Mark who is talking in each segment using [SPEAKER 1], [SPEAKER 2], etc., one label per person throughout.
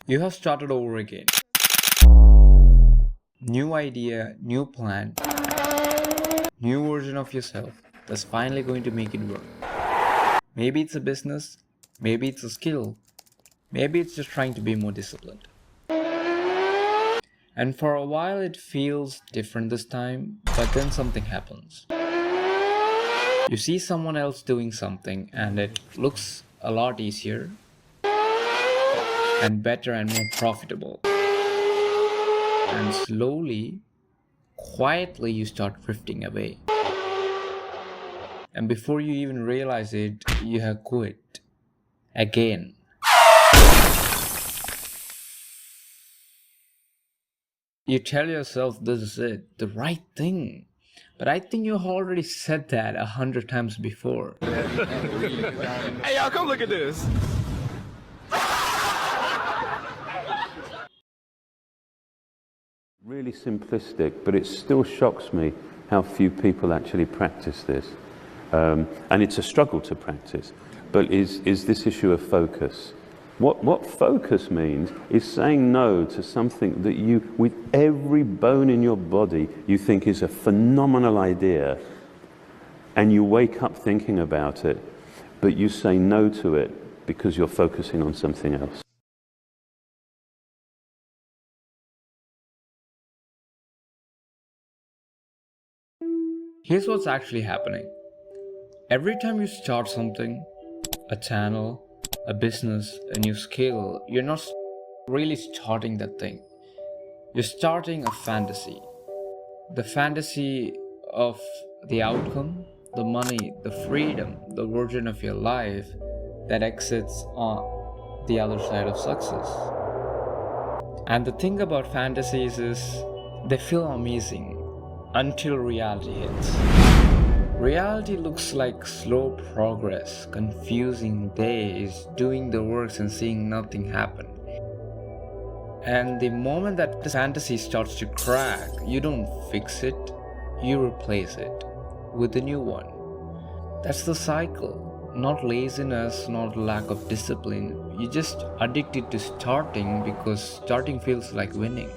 [SPEAKER 1] You have started over again. New idea, new plan, new version of yourself that's finally going to make it work. Maybe it's a business, maybe it's a skill, maybe it's just trying to be more disciplined. And for a while it feels different this time, but then something happens. You see someone else doing something and it looks a lot easier and better and more profitable. And slowly, quietly, you start drifting away. And before you even realize it, you have quit again. You tell yourself this is it, the right thing. But I think you already said that 100 times before.
[SPEAKER 2] Hey, y'all, come look at this.
[SPEAKER 3] Really simplistic, but it still shocks me how few people actually practice this. And it's a struggle to practice. But is this issue of focus? What focus means is saying no to something that you, with every bone in your body, you think is a phenomenal idea, and you wake up thinking about it, but you say no to it because you're focusing on something else.
[SPEAKER 1] Here's what's actually happening. Every time you start something, a channel, a business, a new skill, you're not really starting that thing. You're starting a fantasy. The fantasy of the outcome, the money, the freedom, the version of your life that exits on the other side of success. And the thing about fantasies is they feel amazing until reality hits. Reality looks like slow progress, confusing days, doing the works and seeing nothing happen. And the moment that the fantasy starts to crack, you don't fix it, you replace it with a new one. That's the cycle. Not laziness, not lack of discipline. You're just addicted to starting because starting feels like winning.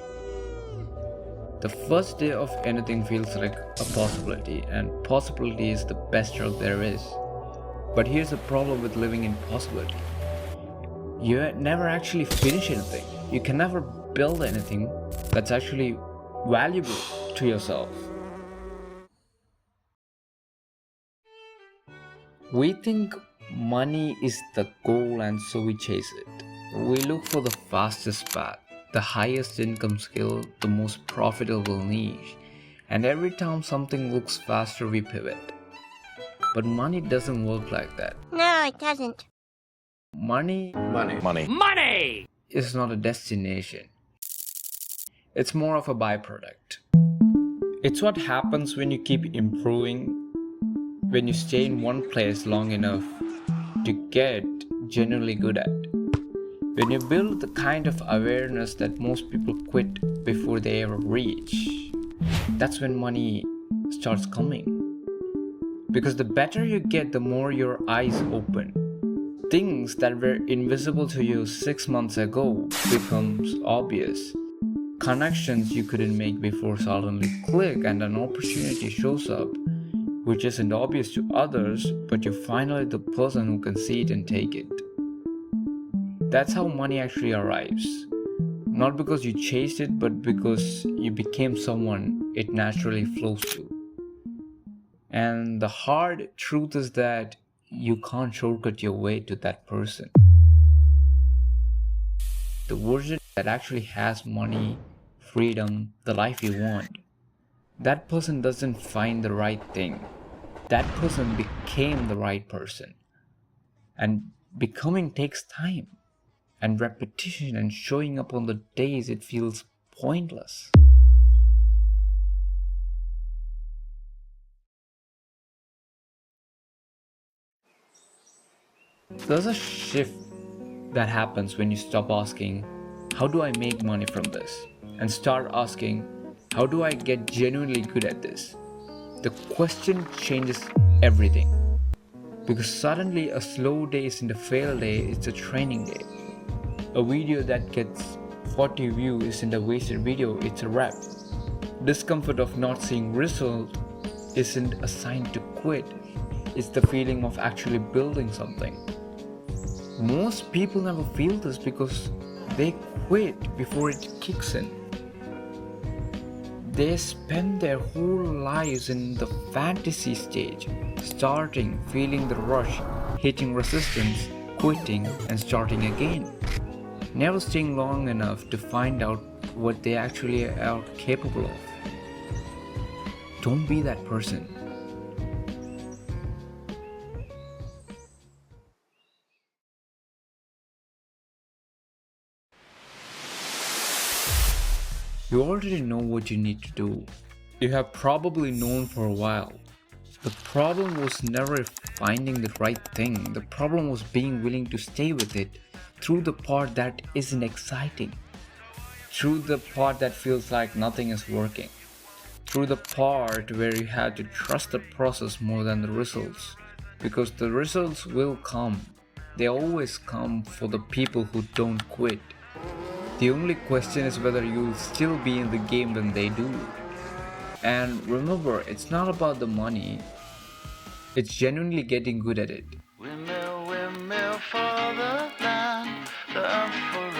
[SPEAKER 1] The first day of anything feels like a possibility, and possibility is the best drug there is. But here's the problem with living in possibility. You never actually finish anything. You can never build anything that's actually valuable to yourself. We think money is the goal and so we chase it. We look for the fastest path, the highest income skill, the most profitable niche, and every time something looks faster we pivot. But money doesn't work like that.
[SPEAKER 4] No, it doesn't.
[SPEAKER 1] Money
[SPEAKER 2] Money!
[SPEAKER 1] is not a destination. It's more of a byproduct. It's what happens when you keep improving, when you stay in one place long enough to get genuinely good at. When you build the kind of awareness that most people quit before they ever reach, that's when money starts coming. Because the better you get, the more your eyes open. Things that were invisible to you 6 months ago becomes obvious. Connections you couldn't make before suddenly click and an opportunity shows up which isn't obvious to others, but you're finally the person who can see it and take it. That's how money actually arrives. Not because you chased it, but because you became someone it naturally flows to. And the hard truth is that you can't shortcut your way to that person. The version that actually has money, freedom, the life you want, that person doesn't find the right thing. That person became the right person. And becoming takes time and repetition and showing up on the days it feels pointless. There's a shift that happens when you stop asking, how do I make money from this? And start asking, how do I get genuinely good at this? The question changes everything. Because suddenly a slow day isn't a fail day, it's a training day. A video that gets 40 views isn't a wasted video, it's a wrap. Discomfort of not seeing result isn't a sign to quit, it's the feeling of actually building something. Most people never feel this because they quit before it kicks in. They spend their whole lives in the fantasy stage, starting, feeling the rush, hitting resistance, quitting, and starting again. Never staying long enough to find out what they actually are capable of. Don't be that person. You already know what you need to do. You have probably known for a while. The problem was never finding the right thing. The problem was being willing to stay with it through the part that isn't exciting, through the part that feels like nothing is working, through the part where you have to trust the process more than the results. Because the results will come. They always come for the people who don't quit. The only question is whether you'll still be in the game when they do. And remember, it's not about the money, it's genuinely getting good at it.
[SPEAKER 4] Windmill, windmill for the land, the earth for